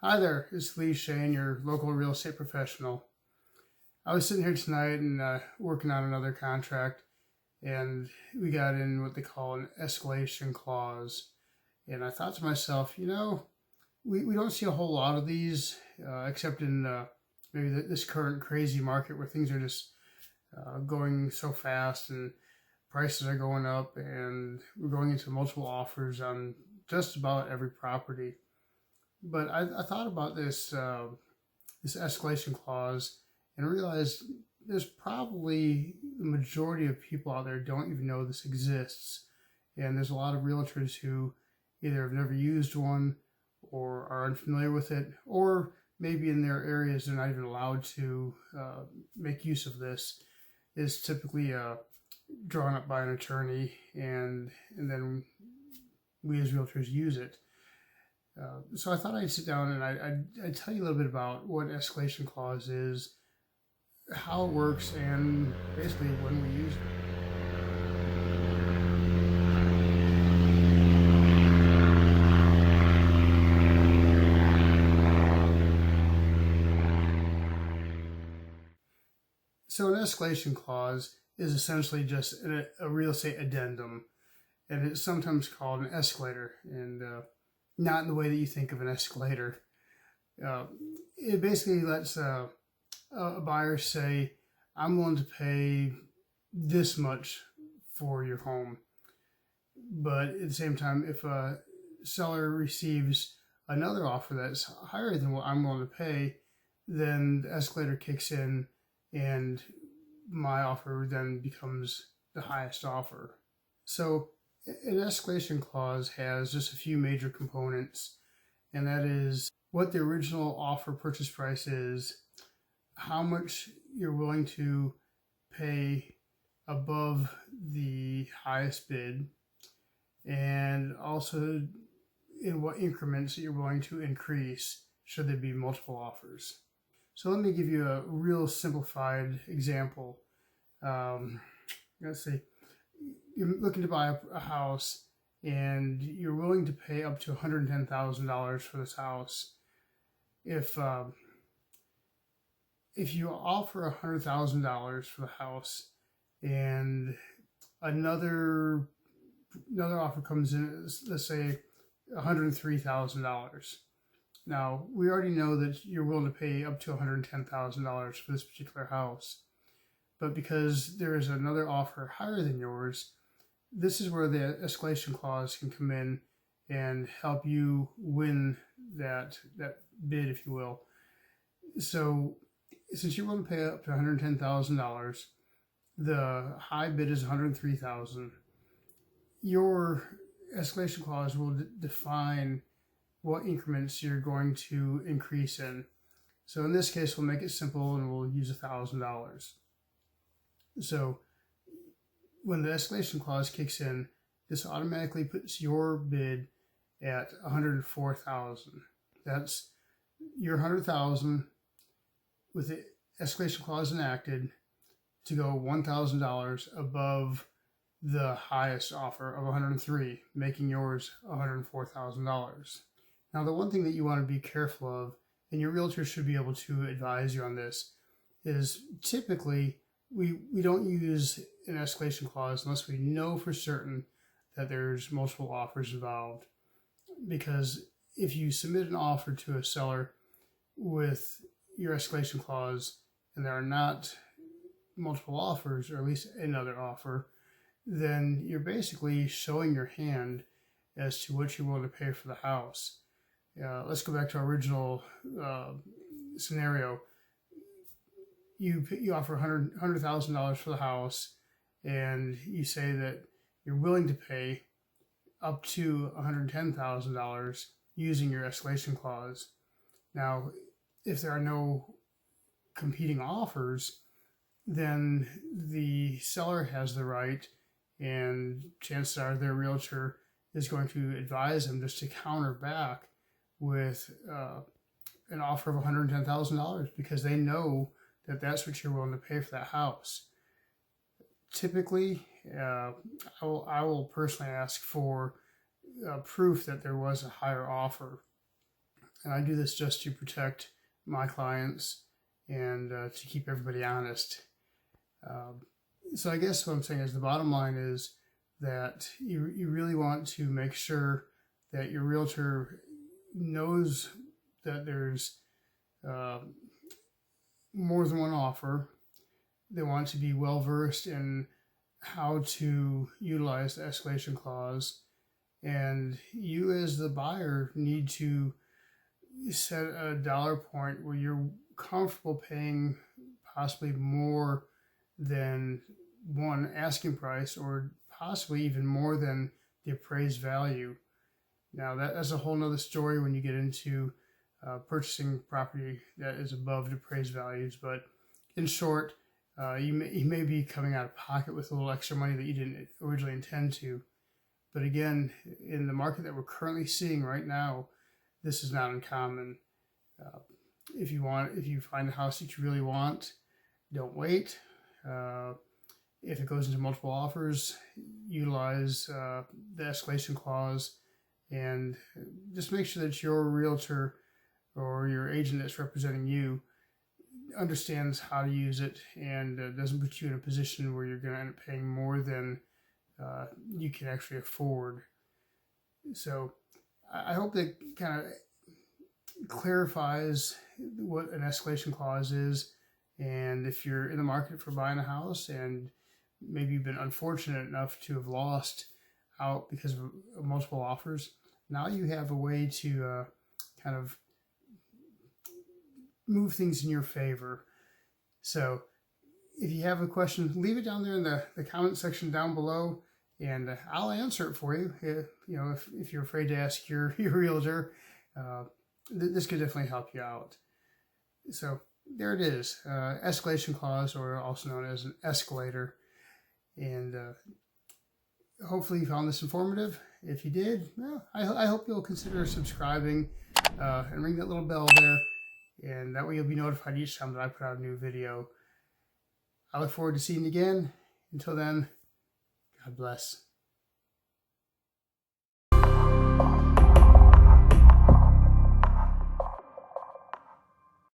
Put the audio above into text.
Hi there, it's Lee Shane, your local real estate professional. I was sitting here tonight and working on another contract, and we got in what they call an escalation clause. And I thought to myself, we don't see a whole lot of these, except in maybe this current crazy market where things are just going so fast and prices are going up, and we're going into multiple offers on just about every property. But I thought about this escalation clause and realized there's probably the majority of people out there don't even know this exists. And there's a lot of realtors who either have never used one or are unfamiliar with it, or maybe in their areas they're not even allowed to make use of this. It's typically drawn up by an attorney, and then we as realtors use it. So I thought I'd sit down and I'd tell you a little bit about what an escalation clause is, how it works, and basically when we use it. So an escalation clause is essentially just a real estate addendum, and it's sometimes called an escalator, and not in the way that you think of an escalator. It basically lets a buyer say, I'm willing to pay this much for your home. But at the same time, if a seller receives another offer that's higher than what I'm willing to pay, then the escalator kicks in and my offer then becomes the highest offer. So an escalation clause has just a few major components, and that is what the original offer purchase price is, how much you're willing to pay above the highest bid, and also in what increments you're willing to increase should there be multiple offers. So let me give you a real simplified example. Let's see. You're looking to buy a house and you're willing to pay up to $110,000 for this house. If you offer $100,000 for the house and another offer comes in, let's say $103,000. Now, we already know that you're willing to pay up to $110,000 for this particular house. But because there is another offer higher than yours, this is where the escalation clause can come in and help you win that bid, if you will. So since you're willing to pay up to $110,000, the high bid is $103,000. Your escalation clause will define what increments you're going to increase in. So in this case, we'll make it simple and we'll use $1,000. So when the escalation clause kicks in, this automatically puts your bid at $104,000. That's your $100,000 with the escalation clause enacted to go $1,000 above the highest offer of $103,000, making yours $104,000. Now, the one thing that you want to be careful of, and your realtor should be able to advise you on this, is typically we don't use an escalation clause unless we know for certain that there's multiple offers involved. Because if you submit an offer to a seller with your escalation clause and there are not multiple offers, or at least another offer, then you're basically showing your hand as to what you're willing to pay for the house. Let's go back to our original scenario. You offer $100,000 for the house, and you say that you're willing to pay up to $110,000 using your escalation clause. Now, if there are no competing offers, then the seller has the right, and chances are their realtor is going to advise them just to counter back with an offer of $110,000 because they know that that's what you're willing to pay for that house. Typically, I will personally ask for proof that there was a higher offer. And I do this just to protect my clients and to keep everybody honest. So I guess what I'm saying is the bottom line is that you really want to make sure that your realtor knows that there's more than one offer. They want to be well versed in how to utilize the escalation clause, and you as the buyer need to set a dollar point where you're comfortable paying possibly more than one asking price, or possibly even more than the appraised value. Now that's a whole nother story when you get into purchasing property that is above the appraised values. But in short, you may be coming out of pocket with a little extra money that you didn't originally intend to. But again, in the market that we're currently seeing right now, this is not uncommon. If you find a house that you really want, don't wait. If it goes into multiple offers, utilize the escalation clause, and just make sure that your realtor or your agent that's representing you understands how to use it and doesn't put you in a position where you're going to end up paying more than you can actually afford. So I hope that kind of clarifies what an escalation clause is. And if you're in the market for buying a house and maybe you've been unfortunate enough to have lost out because of multiple offers, now you have a way to kind of move things in your favor. So if you have a question, leave it down there in the comment section down below, and I'll answer it for you. If you're afraid to ask your realtor, this could definitely help you out. So there it is, escalation clause, or also known as an escalator. And hopefully you found this informative. If you did, well, I hope you'll consider subscribing and ring that little bell there, and that way you'll be notified each time that I put out a new video. I look forward to seeing you again. Until then, God bless.